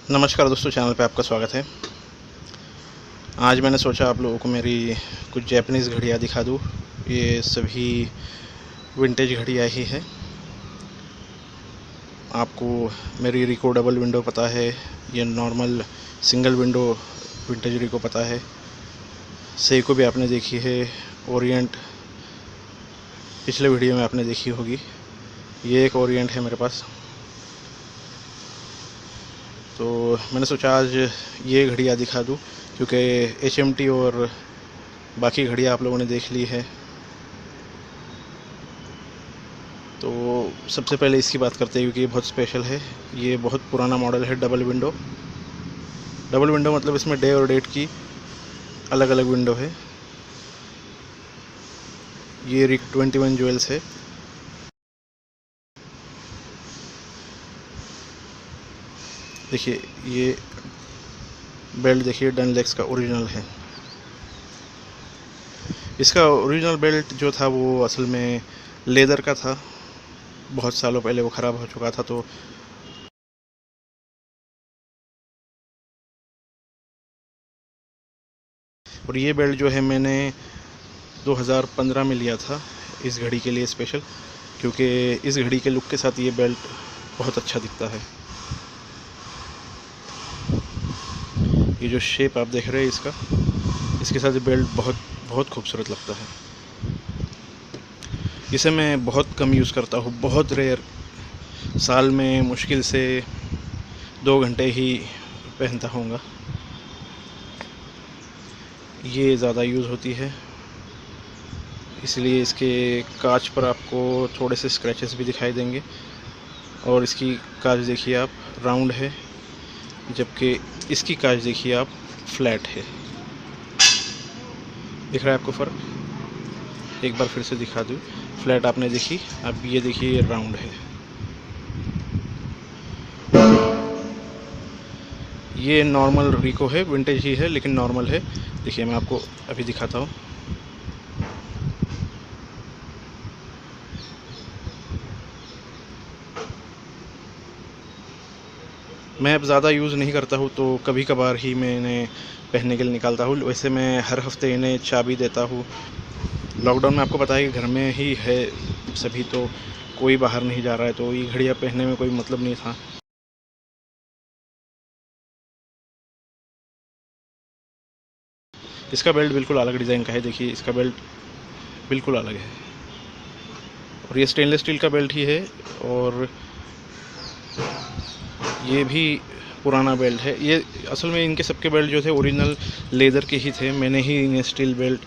नमस्कार दोस्तों, चैनल पे आपका स्वागत है। आज मैंने सोचा आप लोगों को मेरी कुछ जैपनीज़ घड़ियाँ दिखा दूँ। ये सभी विंटेज घड़ियाँ ही है। आपको मेरी रिको डबल विंडो पता है, ये नॉर्मल सिंगल विंडो विंटेज रिको पता है। सेइको भी आपने देखी है, ओरिएंट पिछले वीडियो में आपने देखी होगी। ये एक ओरिएंट है मेरे पास, तो मैंने सोचा आज ये घड़ियाँ दिखा दूँ, क्योंकि HMT और बाकी घड़ियाँ आप लोगों ने देख ली है। तो सबसे पहले इसकी बात करते हैं, क्योंकि ये बहुत स्पेशल है। ये बहुत पुराना मॉडल है, डबल विंडो। डबल विंडो मतलब इसमें डे और डेट की अलग अलग विंडो है। ये रिक 21 ज्वेल्स है। देखिए ये बेल्ट, देखिए डनलेक्स का ओरिजिनल है। इसका ओरिजिनल बेल्ट जो था वो असल में लेदर का था। बहुत सालों पहले वो ख़राब हो चुका था, तो और ये बेल्ट जो है मैंने 2015 में लिया था इस घड़ी के लिए स्पेशल, क्योंकि इस घड़ी के लुक के साथ ये बेल्ट बहुत अच्छा दिखता है। ये जो शेप आप देख रहे हैं इसका, इसके साथ ये बेल्ट बहुत बहुत खूबसूरत लगता है। इसे मैं बहुत कम यूज़ करता हूँ, बहुत रेयर, साल में मुश्किल से 2 घंटे ही पहनता हूँगा। ये ज़्यादा यूज़ होती है, इसलिए इसके कांच पर आपको थोड़े से स्क्रैचेस भी दिखाई देंगे। और इसकी कांच देखिए आप, राउंड है, जबकि इसकी कांच देखिए आप, फ्लैट है। दिख रहा है आपको फ़र्क? एक बार फिर से दिखा दूँ। फ्लैट आपने देखी, अब ये देखिए ये राउंड है। ये नॉर्मल रिको है, विंटेज ही है लेकिन नॉर्मल है। देखिए मैं आपको अभी दिखाता हूँ। मैं अब ज़्यादा यूज़ नहीं करता हूँ, तो कभी कभार ही मैं इन्हें पहनने के लिए निकालता हूँ। वैसे मैं हर हफ्ते इन्हें चाबी देता हूँ। लॉकडाउन में आपको पता है कि घर में ही है सभी, तो कोई बाहर नहीं जा रहा है, तो ये घड़ियाँ पहनने में कोई मतलब नहीं था। इसका बेल्ट बिल्कुल अलग डिज़ाइन का है। देखिए इसका बेल्ट बिल्कुल अलग है, और ये स्टेनलेस स्टील का बेल्ट ही है। और ये भी पुराना बेल्ट है। ये असल में इनके सबके बेल्ट जो थे ओरिजिनल लेदर के ही थे। मैंने ही इन्हें स्टील बेल्ट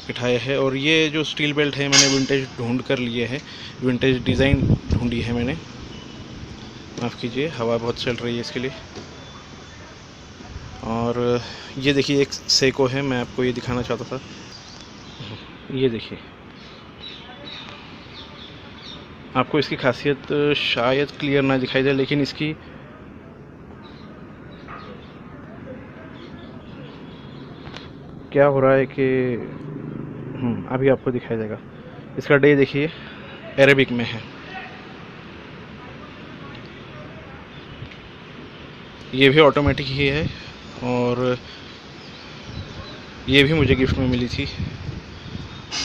बिठाया है। और ये जो स्टील बेल्ट है मैंने विंटेज ढूंढ कर लिए है, विंटेज डिज़ाइन ढूंढी है मैंने। माफ़ कीजिए, हवा बहुत चल रही है इसके लिए। और ये देखिए एक सेइको है, मैं आपको ये दिखाना चाहता था। ये देखिए, आपको इसकी खासियत शायद क्लियर ना दिखाई दे, लेकिन इसकी क्या हो रहा है कि अभी आपको दिखाई देगा। इसका डे देखिए अरेबिक में है। ये भी ऑटोमेटिक ही है, और ये भी मुझे गिफ्ट में मिली थी,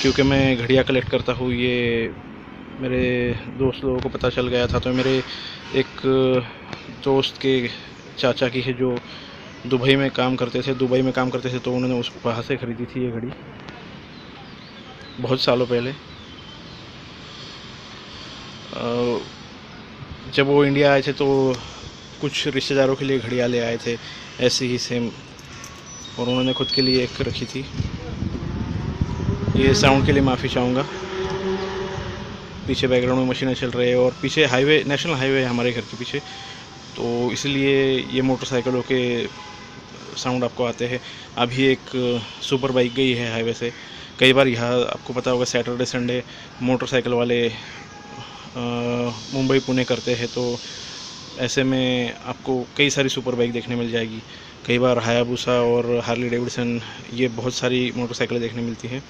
क्योंकि मैं घड़ियाँ कलेक्ट करता हूँ। ये मेरे दोस्त लोगों को पता चल गया था, तो मेरे एक दोस्त के चाचा की है जो दुबई में काम करते थे, तो उन्होंने उस वहाँ से ख़रीदी थी ये घड़ी बहुत सालों पहले। जब वो इंडिया आए थे तो कुछ रिश्तेदारों के लिए घड़ियाँ ले आए थे ऐसी ही सेम, और उन्होंने खुद के लिए एक रखी थी। ये साउंड के लिए माफ़ी चाहूँगा, पीछे बैकग्राउंड में मशीनें चल रही है, और पीछे हाईवे, नेशनल हाईवे है हमारे घर के पीछे, तो इसलिए ये मोटरसाइकिलों के साउंड आपको आते हैं। अभी एक सुपर बाइक गई है हाईवे से। कई बार यहाँ आपको पता होगा सैटरडे संडे मोटरसाइकिल वाले मुंबई पुणे करते हैं, तो ऐसे में आपको कई सारी सुपर बाइक देखने मिल जाएगी। कई बार हायाबुसा और हार्ली डेविडसन, ये बहुत सारी मोटरसाइकिलें देखने मिलती हैं।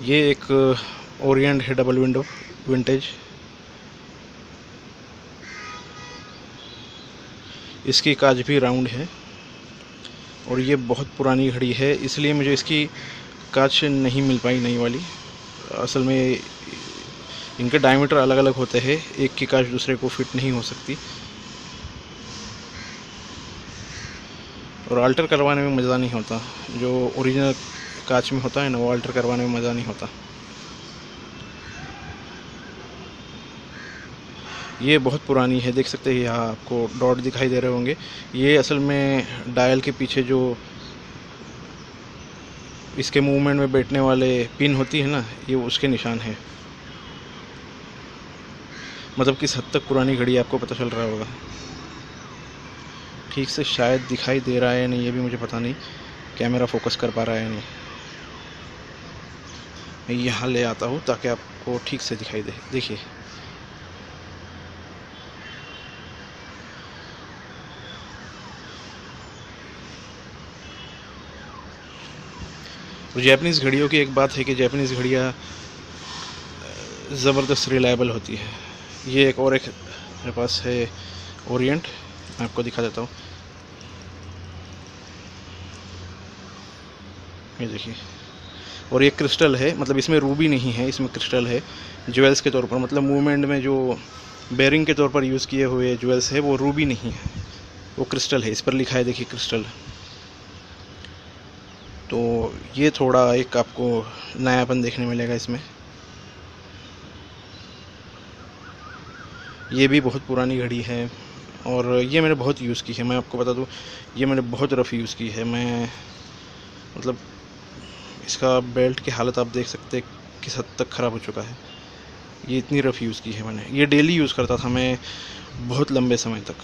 ये एक ओरिएंट है, डबल विंडो विंटेज। इसकी कांच भी राउंड है और ये बहुत पुरानी घड़ी है, इसलिए मुझे इसकी कांच नहीं मिल पाई नई वाली। असल में इनके डायमीटर अलग अलग होते हैं, एक की कांच दूसरे को फिट नहीं हो सकती और अल्टर करवाने में मज़ा नहीं होता। जो ओरिजिनल कांच में होता है ना, वो अल्टर करवाने में मज़ा नहीं होता। ये बहुत पुरानी है, देख सकते हैं यहाँ आपको डॉट दिखाई दे रहे होंगे। ये असल में डायल के पीछे जो इसके मूवमेंट में बैठने वाले पिन होती है ना, ये उसके निशान है। मतलब किस हद तक पुरानी घड़ी आपको पता चल रहा होगा। ठीक से शायद दिखाई दे रहा है नहीं, ये भी मुझे पता नहीं, कैमरा फोकस कर पा रहा है नहीं। मैं यहाँ ले आता हूँ ताकि आपको ठीक से दिखाई दे। देखिए तो जैपनीज़ घड़ियों की एक बात है कि जैपनीज़ घड़ियाँ ज़बरदस्त रिलायबल होती है। ये एक मेरे पास है ओरिएंट, मैं आपको दिखा देता हूँ। ये देखिए, और ये क्रिस्टल है, मतलब इसमें रूबी नहीं है, इसमें क्रिस्टल है ज्वेल्स के तौर पर। मतलब मूवमेंट में जो बेरिंग के तौर पर यूज़ किए हुए ज्वेल्स है वो रूबी नहीं है, वो क्रिस्टल है। इस पर लिखा है देखिए क्रिस्टल। तो ये थोड़ा एक आपको नयापन देखने मिलेगा इसमें। ये भी बहुत पुरानी घड़ी है और ये मैंने बहुत यूज़ की है। मैं आपको बता दूँ, ये मैंने बहुत रफ़ यूज़ की है। मैं मतलब इसका बेल्ट की हालत आप देख सकते हैं किस हद तक ख़राब हो चुका है। ये इतनी रफ़ यूज़ की है मैंने। ये डेली यूज़ करता था मैं बहुत लंबे समय तक,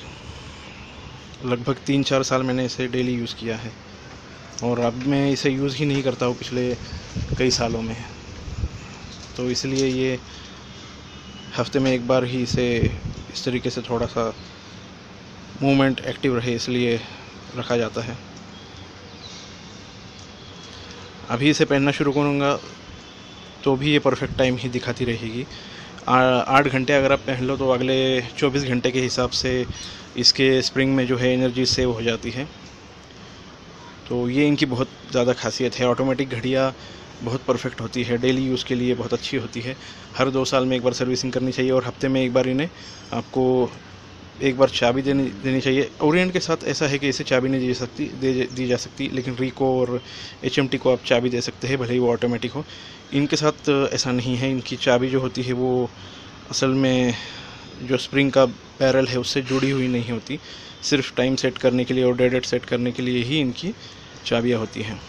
लगभग 3-4 साल मैंने इसे डेली यूज़ किया है और अब मैं इसे यूज़ ही नहीं करता हूँ पिछले कई सालों में। तो इसलिए ये हफ्ते में एक बार ही इसे इस तरीके से थोड़ा सा मूवमेंट एक्टिव रहे इसलिए रखा जाता है। अभी इसे पहनना शुरू करूँगा तो भी ये परफेक्ट टाइम ही दिखाती रहेगी। 8 घंटे अगर आप पहन लो तो अगले 24 घंटे के हिसाब से इसके स्प्रिंग में जो है एनर्जी सेव हो जाती है। तो ये इनकी बहुत ज़्यादा खासियत है। ऑटोमेटिक घड़ियाँ बहुत परफेक्ट होती है, डेली यूज़ के लिए बहुत अच्छी होती है। हर 2 साल में एक बार सर्विसिंग करनी चाहिए और हफ्ते में एक बार इन्हें आपको एक बार चाबी देनी चाहिए। ओरिएंट के साथ ऐसा है कि इसे चाबी नहीं दी जा सकती, लेकिन रिको और HMT को आप चाबी दे सकते हैं, भले ही वो ऑटोमेटिक हो। इनके साथ ऐसा नहीं है। इनकी चाबी जो होती है वो असल में जो स्प्रिंग का बैरल है उससे जुड़ी हुई नहीं होती, सिर्फ टाइम सेट करने के लिए और डेट सेट करने के लिए ही इनकी चाबियाँ होती हैं।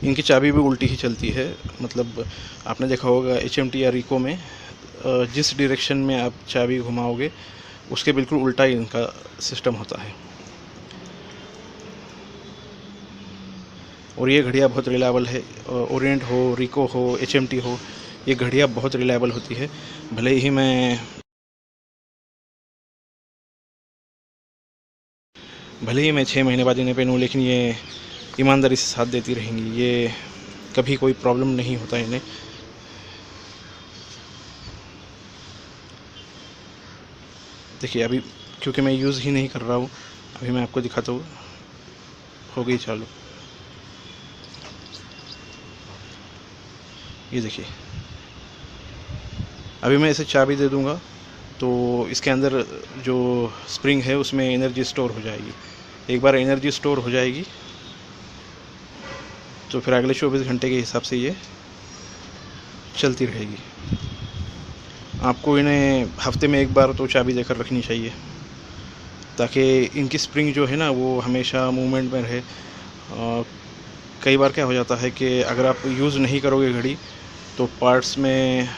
इनकी चाबी भी उल्टी ही चलती है। मतलब आपने देखा होगा HMT या रिको में जिस डायरेक्शन में आप चाबी घुमाओगे उसके बिल्कुल उल्टा ही इनका सिस्टम होता है। और ये घड़ियाँ बहुत रिलायबल है। ओरिएंट हो, रिको हो, HMT हो, ये घड़ियाँ बहुत रिलायबल होती है। भले ही मैं 6 महीने बाद इन्हें पहनूँ, लेकिन ये ईमानदारी से साथ देती रहेंगी। ये कभी कोई प्रॉब्लम नहीं होता इन्हें। देखिए अभी क्योंकि मैं यूज़ ही नहीं कर रहा हूँ, अभी मैं आपको दिखाता हूँ। हो गई चालू। ये देखिए, अभी मैं इसे चाबी दे दूँगा तो इसके अंदर जो स्प्रिंग है उसमें एनर्जी स्टोर हो जाएगी। एक बार एनर्जी स्टोर हो जाएगी तो फिर अगले 24 घंटे के हिसाब से ये चलती रहेगी। आपको इन्हें हफ्ते में एक बार तो चाबी देकर रखनी चाहिए ताकि इनकी स्प्रिंग जो है ना वो हमेशा मूवमेंट में रहे। कई बार क्या हो जाता है कि अगर आप यूज़ नहीं करोगे घड़ी तो पार्ट्स में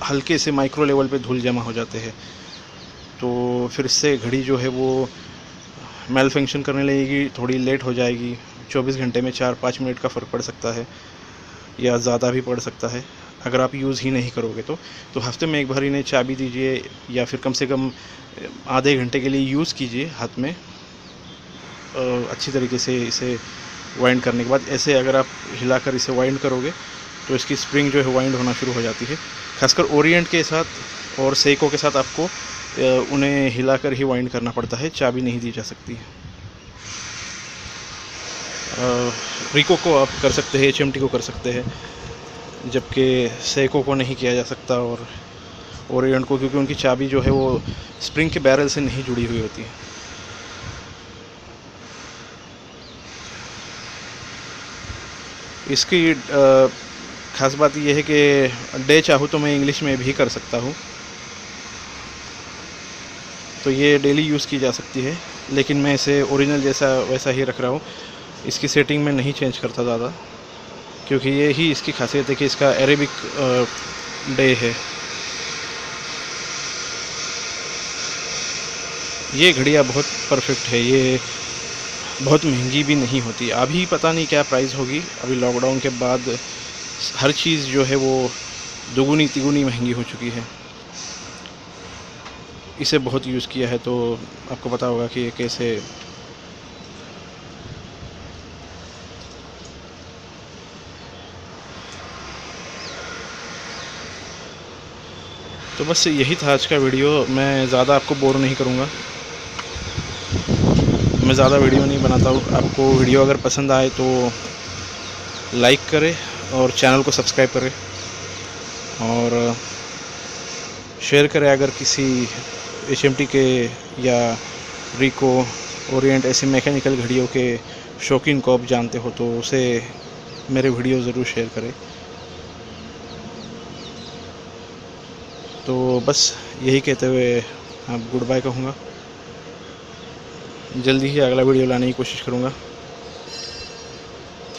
हल्के से माइक्रो लेवल पे धूल जमा हो जाते हैं, तो फिर इससे घड़ी जो है वो मेल फंक्शन करने लगेगी, थोड़ी लेट हो जाएगी। 24 घंटे में 4-5 मिनट का फ़र्क पड़ सकता है या ज़्यादा भी पड़ सकता है अगर आप यूज़ ही नहीं करोगे तो हफ्ते में एक बार इन्हें चाबी दीजिए या फिर कम से कम आधे घंटे के लिए यूज़ कीजिए हाथ में अच्छी तरीके से। इसे वाइंड करने के बाद ऐसे अगर आप हिलाकर इसे वाइंड करोगे तो इसकी स्प्रिंग जो है वाइंड होना शुरू हो जाती है। खासकर ओरिएंट के साथ और सेइको के साथ आपको उन्हें हिलाकर ही वाइंड करना पड़ता है, चाबी नहीं दी जा सकती। रिको को आप कर सकते हैं, HMT को कर सकते हैं, जबकि सेको को नहीं किया जा सकता, और ओरिएंट को, क्योंकि उनकी चाबी जो है वो स्प्रिंग के बैरल से नहीं जुड़ी हुई होती है। इसकी ख़ास बात यह है कि डे चाहूँ तो मैं इंग्लिश में भी कर सकता हूँ, तो ये डेली यूज़ की जा सकती है, लेकिन मैं इसे ओरिजिनल जैसा वैसा ही रख रहा हूँ। इसकी सेटिंग में नहीं चेंज करता ज़्यादा, क्योंकि ये ही इसकी खासियत है कि इसका अरेबिक डे है। ये घड़ियाँ बहुत परफेक्ट है, ये बहुत महंगी भी नहीं होती। अभी पता नहीं क्या प्राइस होगी, अभी लॉकडाउन के बाद हर चीज़ जो है वो दुगुनी तिगुनी महंगी हो चुकी है। इसे बहुत यूज़ किया है तो आपको पता होगा कि ये कैसे तो बस यही था आज का वीडियो। मैं ज़्यादा आपको बोर नहीं करूँगा, मैं ज़्यादा वीडियो नहीं बनाता हूँ। आपको वीडियो अगर पसंद आए तो लाइक करें और चैनल को सब्सक्राइब करें और शेयर करें। अगर किसी HMT के या रिको, ओरिएंट ऐसी मैकेनिकल घड़ियों के शौकीन को आप जानते हो तो उसे मेरे वीडियो ज़रूर शेयर करें। तो बस यही कहते हुए आप गुड बाय कहूँगा। जल्दी ही अगला वीडियो लाने की कोशिश करूँगा।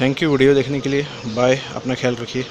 थैंक यू वीडियो देखने के लिए। बाय, अपना ख्याल रखिए।